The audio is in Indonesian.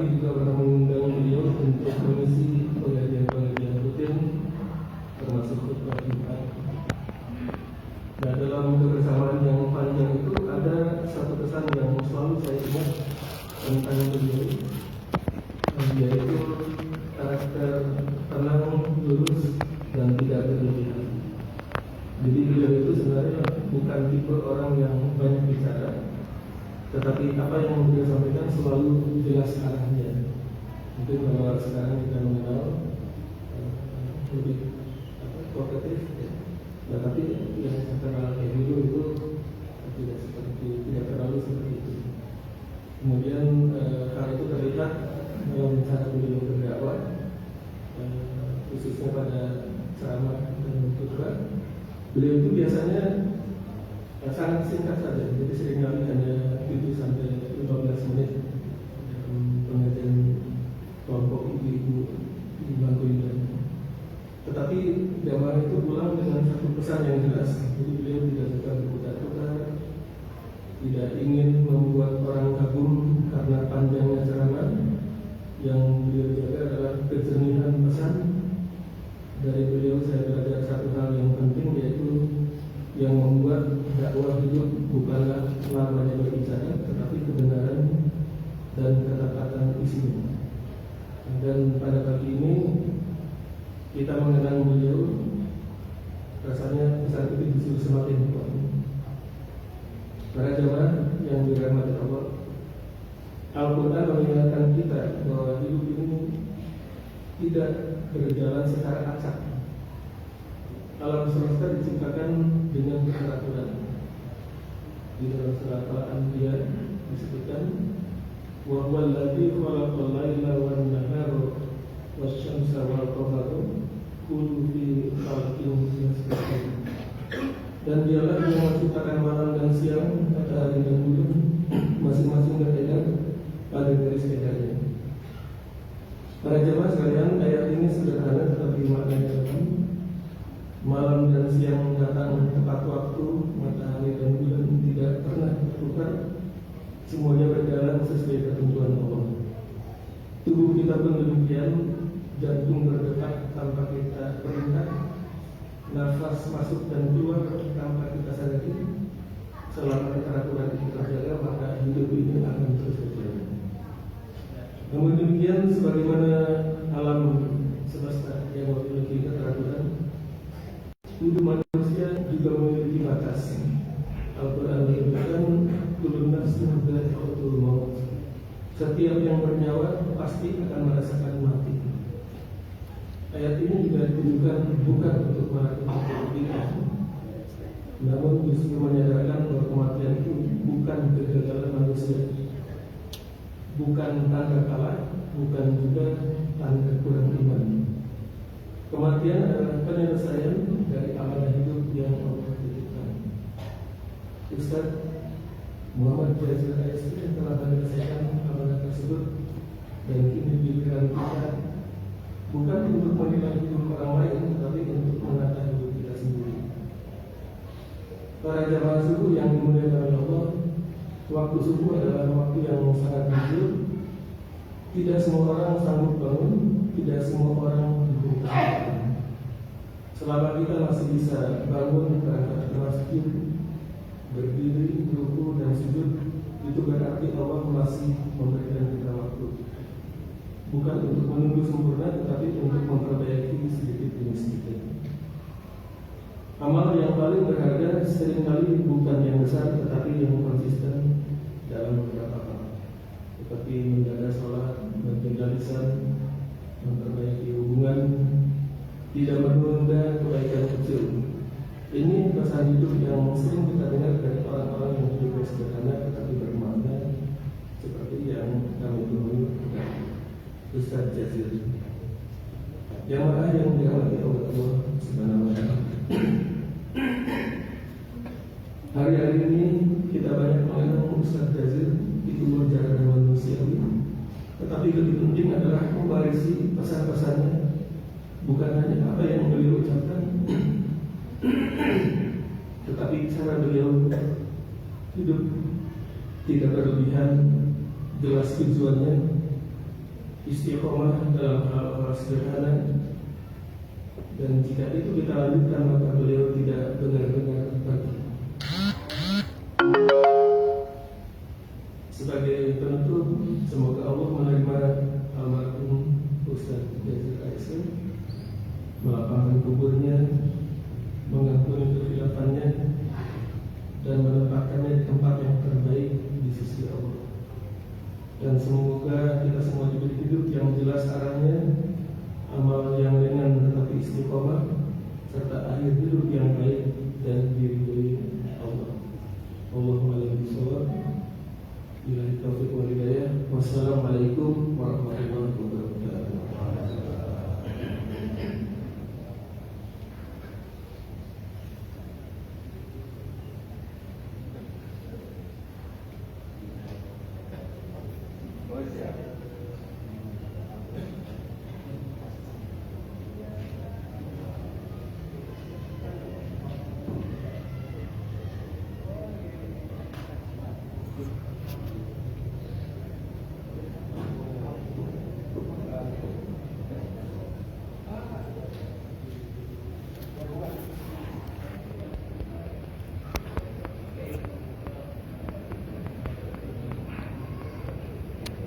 kami juga pernah mengundang beliau untuk mengisi pengajian-pengajian rutin termasuk khutbah Jumat. Nah, dalam kebersamaan yang panjang itu ada satu pesan yang selalu saya ingat tentang beliau, yaitu karakter tenang, lurus, dan tidak berlebihan. Jadi beliau itu sebenarnya bukan tipe orang yang banyak bicara, tetapi apa yang beliau sampaikan selalu jelas arahnya. Mungkin kalau sekarang kita mengenal lebih kooperatif, ya. Nah, tapi yang saya kenal kayak dulu itu tidak terlalu seperti itu. Kemudian hal itu terlihat dalam cara beliau berdakwah, khususnya pada ceramah dan khutbah. Beliau itu biasanya sangat singkat saja, jadi seringkali hanya 7 sampai 15 menit dalam pengajian kelompok ibu-ibu di bangku ibadah. Tetapi jamaah itu pulang dengan satu pesan yang jelas. Jadi beliau tidak suka berputar-putar, tidak ingin membuat orang kagum karena panjangnya ceramah. Yang beliau jaga adalah kejernihan pesan. Dari beliau saya belajar satu hal yang penting, yaitu yang membuat dakwah hidup bukanlah lamanya berbicara, tetapi kebenaran dan ketepatan isinya. Dan pada pagi ini kita mengenang beliau, rasanya pesan itu justru semakin kuat. Para jemaah yang dirahmati Allah, Al-Quran mengingatkan kita bahwa hidup ini tidak berjalan secara acak. Alam semesta diciptakan dengan keteraturan. Di dalam surat Al-Anbiya disebutkan, wa huwal ladzi khalaqal laila wan nahara wasyamsa wal qamara kullu fi khalqin yasbahun. Dan dialah yang menciptakan malam dan siang, matahari dan bulan, masing-masing beredar pada garis edarnya. Para jemaah sekalian, ayat ini sederhana tetapi maknanya dalam. Malam dan siang datang tepat waktu, matahari dan bulan tidak pernah bertukar, semuanya berjalan sesuai ketentuan Allah. Tubuh kita pun demikian, jantung berdetak tanpa kita perintah, nafas masuk dan keluar tanpa kita sadari. Selama keteraturan itu terjaga, maka hidup ini akan terus berjalan. Namun demikian, sebagaimana alam semesta yang memiliki keteraturan, hidup manusia juga memiliki batas. Al-Quran menyebutkan kullu nafsin dha'iqatul maut. Setiap yang bernyawa pasti akan merasakan mati. Ayat ini juga ditujukan bukan untuk menakut-nakuti kita, namun justru menyadarkan bahwa kematian itu bukan kegagalan manusia, bukan tanda kalah, bukan juga tanda kurang iman. Kematian adalah penyelesaian dari amanah hidup yang Allah titipkan. Ustaz Muhammad Jazir AST telah menyelesaikan amanah tersebut, dan kini giliran kita bukan untuk menilai hidup orang lain, tetapi untuk menata hidup kita sendiri. Para jamaah subuh yang dimuliakan oleh Allah, waktu subuh adalah waktu yang sangat jujur. Tidak semua orang sanggup bangun, tidak semua orang diberi kesempatan. Selama kita masih bisa bangun, berangkat ke masjid, berdiri, ruku dan sujud, itu berarti Allah masih memberikan kita waktu. Bukan untuk menunggu sempurna, tetapi untuk memperbaiki sedikit demi sedikit. Amal yang paling berharga seringkali bukan yang besar, tetapi yang konsisten dalam beberapa hal, seperti menjaga sholat, menjaga lisan, memperbaiki hubungan, tidak menunda kebaikan kecil. Ini pesan hidup yang sering kita dengar dari orang-orang yang hidup sederhana tetapi bermakna, seperti yang kami temui Ustaz Jazir. Jamaah yang dirahmati Allah Subhanahu wa Ta'ala, hari-hari ini kita banyak mengenal Ustaz Jazir itu berjalan dengan manusiawi, tetapi lebih penting adalah mewarisi pesan-pesannya, bukan hanya apa yang beliau ucapkan, tetapi cara beliau hidup tidak berlebihan, jelas tujuannya, istiqomah dalam hal-hal sederhana, dan jika itu kita lanjutkan maka beliau tidak benar-benar pergi. Sebagai penutup, semoga Allah menerima almarhum Ustaz Jazir Aisyah, melapangkan kuburnya, mengampuni kekhilafannya, dan menempatkannya di tempat yang terbaik di sisi Allah. Dan semoga kita semua diberi hidup yang jelas arahnya, amal yang ringan tetapi istiqomah, serta akhir hidup yang baik dan diridhoi Allah. Allahumma la bisawab. Billahi taufiq wal hidayah. Wassalamualaikum warahmatullahi wabarakatuh. Oh, siap.